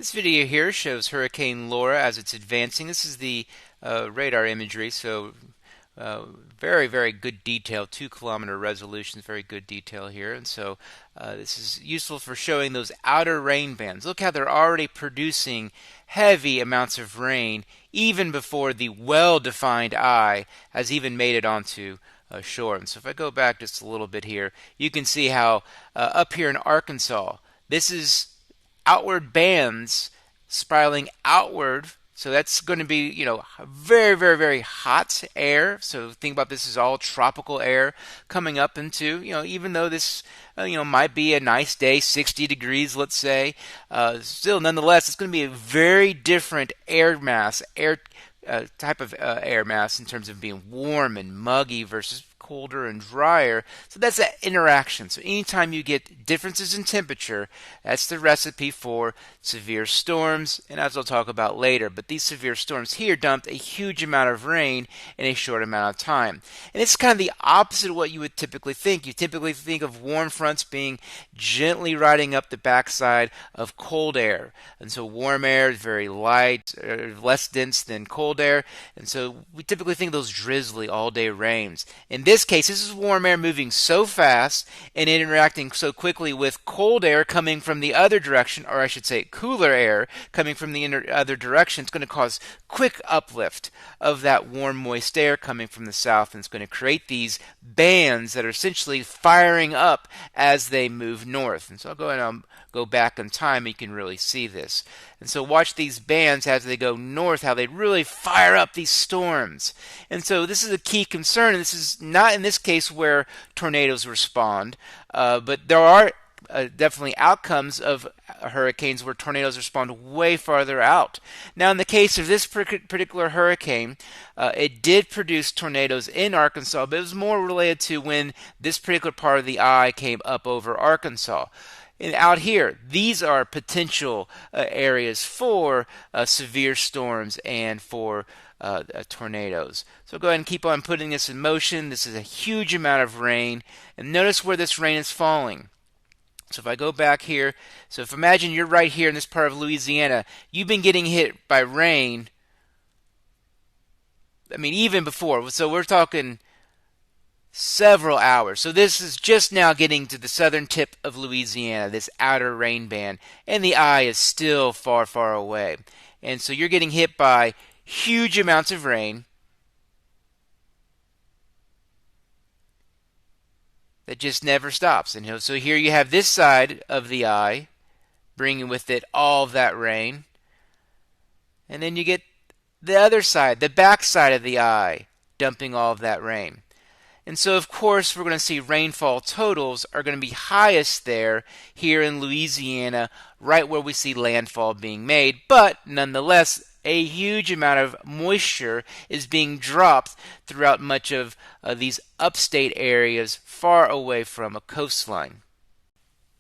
This video here shows Hurricane Laura as it's advancing. This is the radar imagery, so uh, very good detail, 2 kilometer resolution, very good detail here. And so this is useful for showing those outer rain bands. Look how they're already producing heavy amounts of rain even before the well-defined eye has even made it onto shore. And so if I go back just a little bit here, you can see how up here in Arkansas, this is outward bands spiraling outward. So that's going to be, very hot air. So think about this as all tropical air coming up into, even though this, might be a nice day, 60 degrees, let's say, still, nonetheless, it's going to be a very different air mass, type of air mass in terms of being warm and muggy versus colder and drier. So that's that interaction. So anytime you get differences in temperature, that's the recipe for severe storms, and as I'll talk about later. But these severe storms here dumped a huge amount of rain in a short amount of time. And it's kind of the opposite of what you would typically think. You typically think of warm fronts being gently riding up the backside of cold air. And so warm air is very light, less dense than cold air. And so we typically think of those drizzly all-day rains. In this case, this is warm air moving so fast and interacting so quickly with cold air coming from the other direction, or I should say cooler air coming from the other direction. It's going to cause quick uplift of that warm, moist air coming from the south, and it's going to create these bands that are essentially firing up as they move north. And so I'll go ahead and go back in time, you can really see this. And so watch these bands as they go north, how they really fire up these storms. And so this is a key concern. This is not in this case where tornadoes respond, but there are definitely outcomes of hurricanes where tornadoes respond way farther out. Now, in the case of this particular hurricane, it did produce tornadoes in Arkansas, but it was more related to when this particular part of the eye came up over Arkansas. And out here, these are potential areas for severe storms and for tornadoes. So go ahead and keep on putting this in motion. This is a huge amount of rain. And notice where this rain is falling. So if I go back here, so if imagine you're right here in this part of Louisiana, you've been getting hit by rain, I mean, even before. So we're talking several hours. So this is just now getting to the southern tip of Louisiana, this outer rain band, and the eye is still far away. And so you're getting hit by huge amounts of rain that just never stops. And so here you have this side of the eye bringing with it all of that rain. And then you get the other side, the back side of the eye, dumping all of that rain. And so, of course, we're going to see rainfall totals are going to be highest there here in Louisiana, right where we see landfall being made. But nonetheless, a huge amount of moisture is being dropped throughout much of these upstate areas far away from a coastline.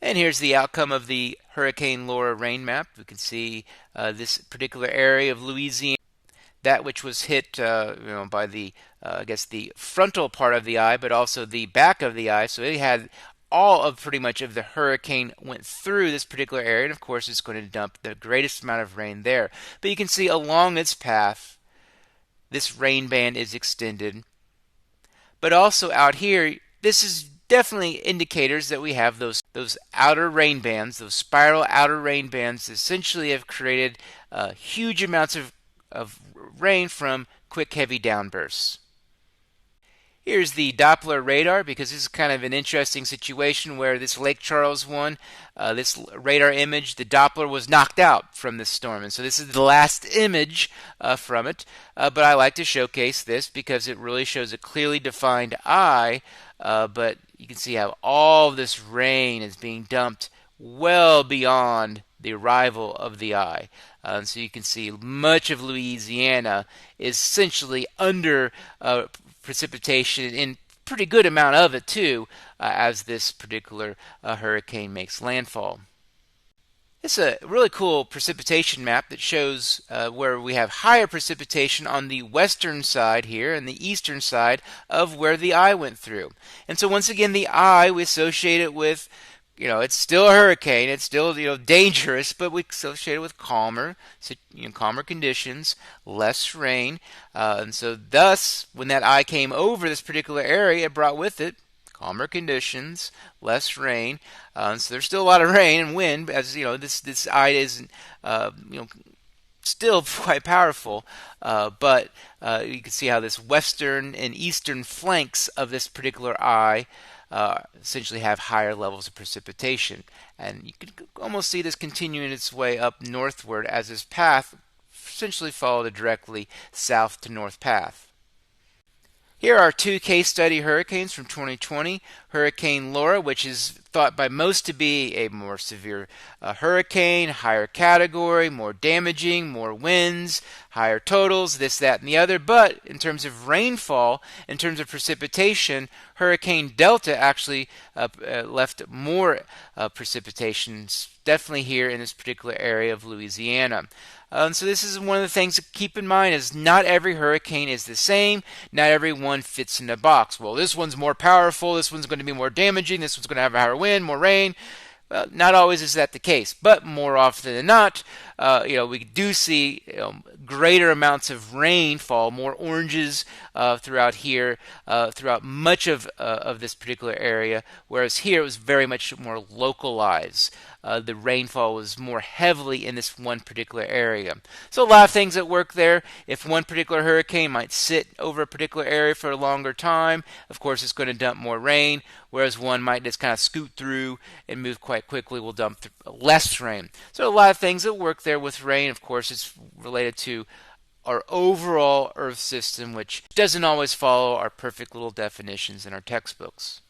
And here's the outcome of the Hurricane Laura rain map. We can see this particular area of Louisiana, that which was hit by the I guess the frontal part of the eye, but also the back of the eye. So it had all of pretty much of the hurricane went through this particular area, and of course it's going to dump the greatest amount of rain there. But you can see along its path, this rain band is extended. But also out here, this is definitely indicators that we have those outer rain bands, those spiral outer rain bands, essentially have created huge amounts of rain from quick, heavy downbursts. Here's the Doppler radar, because this is kind of an interesting situation where this Lake Charles one, this radar image, the Doppler was knocked out from this storm. And so this is the last image from it. But I like to showcase this because it really shows a clearly defined eye. But you can see how all this rain is being dumped well beyond the arrival of the eye. So you can see much of Louisiana is essentially under precipitation, in pretty good amount of it too, as this particular hurricane makes landfall. It's a really cool precipitation map that shows where we have higher precipitation on the western side here and the eastern side of where the eye went through. And so once again, the eye, we associate it with it's still a hurricane. It's still, dangerous, but we associate it with calmer, calmer conditions, less rain, and so thus, when that eye came over this particular area, it brought with it calmer conditions, less rain. So there's still a lot of rain and wind, as this eye is, still quite powerful, but you can see how this western and eastern flanks of this particular eye essentially have higher levels of precipitation. And you can almost see this continuing its way up northward as this path essentially followed a directly south to north path. Here are two case study hurricanes from 2020. Hurricane Laura, which is thought by most to be a more severe hurricane, higher category, more damaging, more winds, higher totals, this, that, and the other. But in terms of rainfall, in terms of precipitation, Hurricane Delta actually left more precipitation, definitely here in this particular area of Louisiana. And so this is one of the things to keep in mind is not every hurricane is the same. Not every one fits in a box. Well, this one's more powerful. This one's going to be more damaging. This one's going to have a higher wind, more rain. Well, not always is that the case, but more often than not, we do see greater amounts of rainfall, more oranges throughout here, throughout much of this particular area, whereas here it was very much more localized. The rainfall was more heavily in this one particular area. So a lot of things at work there. If one particular hurricane might sit over a particular area for a longer time, of course it's going to dump more rain, whereas one might just kind of scoot through and move quite quickly, will dump less rain. So a lot of things at work there with rain. Of course, it's related to our overall Earth system, which doesn't always follow our perfect little definitions in our textbooks.